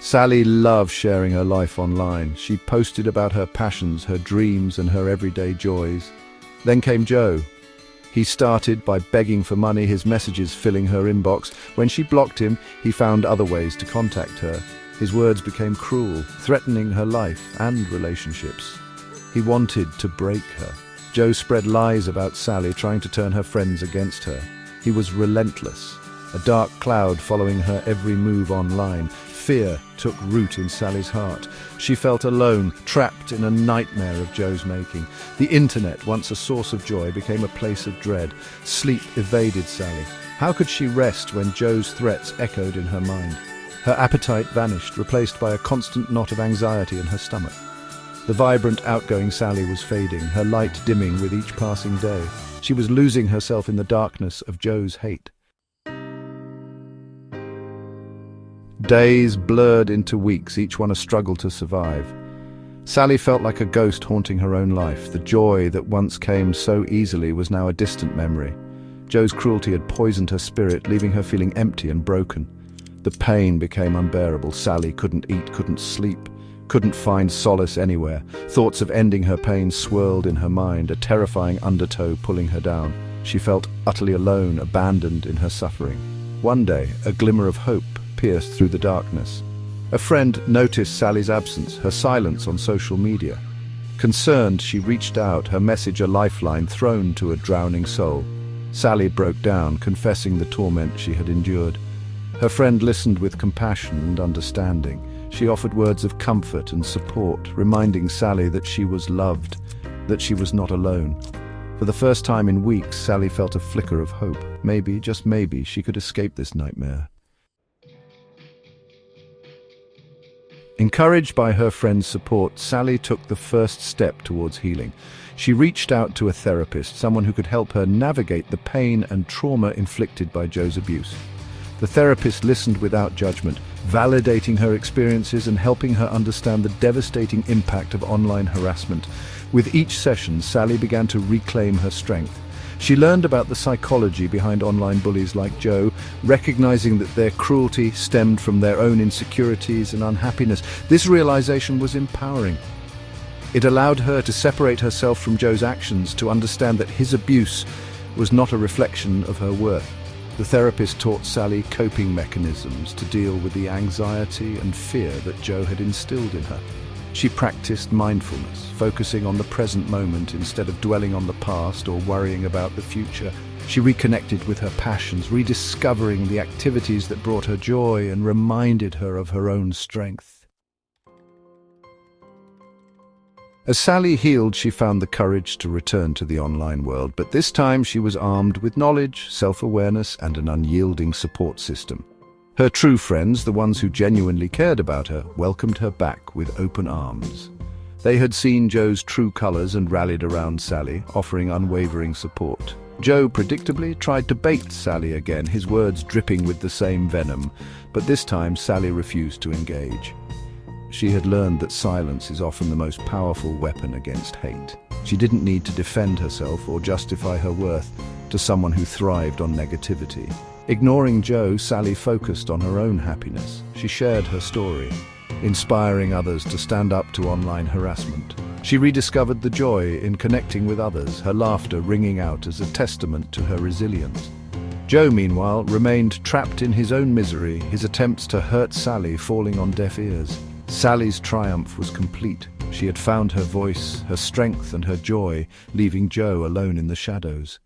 Sally loved sharing her life online. She posted about her passions, her dreams, and her everyday joys. Then came Joe. He started by begging for money, his messages filling her inbox. When she blocked him, he found other ways to contact her. His words became cruel, threatening her life and relationships. He wanted to break her. Joe spread lies about Sally, trying to turn her friends against her. He was relentless, a dark cloud following her every move online. Fear took root in Sally's heart. She felt alone, trapped in a nightmare of Joe's making. The internet, once a source of joy, became a place of dread. Sleep evaded Sally. How could she rest when Joe's threats echoed in her mind? Her appetite vanished, replaced by a constant knot of anxiety in her stomach. The vibrant, outgoing Sally was fading, her light dimming with each passing day. She was losing herself in the darkness of Joe's hate. Days blurred into weeks, each one a struggle to survive. Sally felt like a ghost haunting her own life. The joy that once came so easily was now a distant memory. Joe's cruelty had poisoned her spirit, leaving her feeling empty and broken. The pain became unbearable. Sally couldn't eat, couldn't sleep, couldn't find solace anywhere. Thoughts of ending her pain swirled in her mind, a terrifying undertow pulling her down. She felt utterly alone, abandoned in her suffering. One day, a glimmer of hope pierced through the darkness. A friend noticed Sally's absence, her silence on social media. Concerned, she reached out, her message a lifeline thrown to a drowning soul. Sally broke down, confessing the torment she had endured. Her friend listened with compassion and understanding. She offered words of comfort and support, reminding Sally that she was loved, that she was not alone. For the first time in weeks, Sally felt a flicker of hope. Maybe, just maybe, she could escape this nightmare. Encouraged by her friend's support, Sally took the first step towards healing. She reached out to a therapist, someone who could help her navigate the pain and trauma inflicted by Joe's abuse. The therapist listened without judgment, validating her experiences and helping her understand the devastating impact of online harassment. With each session, Sally began to reclaim her strength. She learned about the psychology behind online bullies like Joe, recognizing that their cruelty stemmed from their own insecurities and unhappiness. This realization was empowering. It allowed her to separate herself from Joe's actions, to understand that his abuse was not a reflection of her worth. The therapist taught Sally coping mechanisms to deal with the anxiety and fear that Joe had instilled in her. She practiced mindfulness, focusing on the present moment instead of dwelling on the past or worrying about the future. She reconnected with her passions, rediscovering the activities that brought her joy and reminded her of her own strength. As Sally healed, she found the courage to return to the online world, but this time she was armed with knowledge, self-awareness, and an unyielding support system. Her true friends, the ones who genuinely cared about her, welcomed her back with open arms. They had seen Joe's true colors and rallied around Sally, offering unwavering support. Joe predictably tried to bait Sally again, his words dripping with the same venom, but this time Sally refused to engage. She had learned that silence is often the most powerful weapon against hate. She didn't need to defend herself or justify her worth to someone who thrived on negativity. Ignoring Joe, Sally focused on her own happiness. She shared her story, inspiring others to stand up to online harassment. She rediscovered the joy in connecting with others, her laughter ringing out as a testament to her resilience. Joe, meanwhile, remained trapped in his own misery, his attempts to hurt Sally falling on deaf ears. Sally's triumph was complete. She had found her voice, her strength, and her joy, leaving Joe alone in the shadows.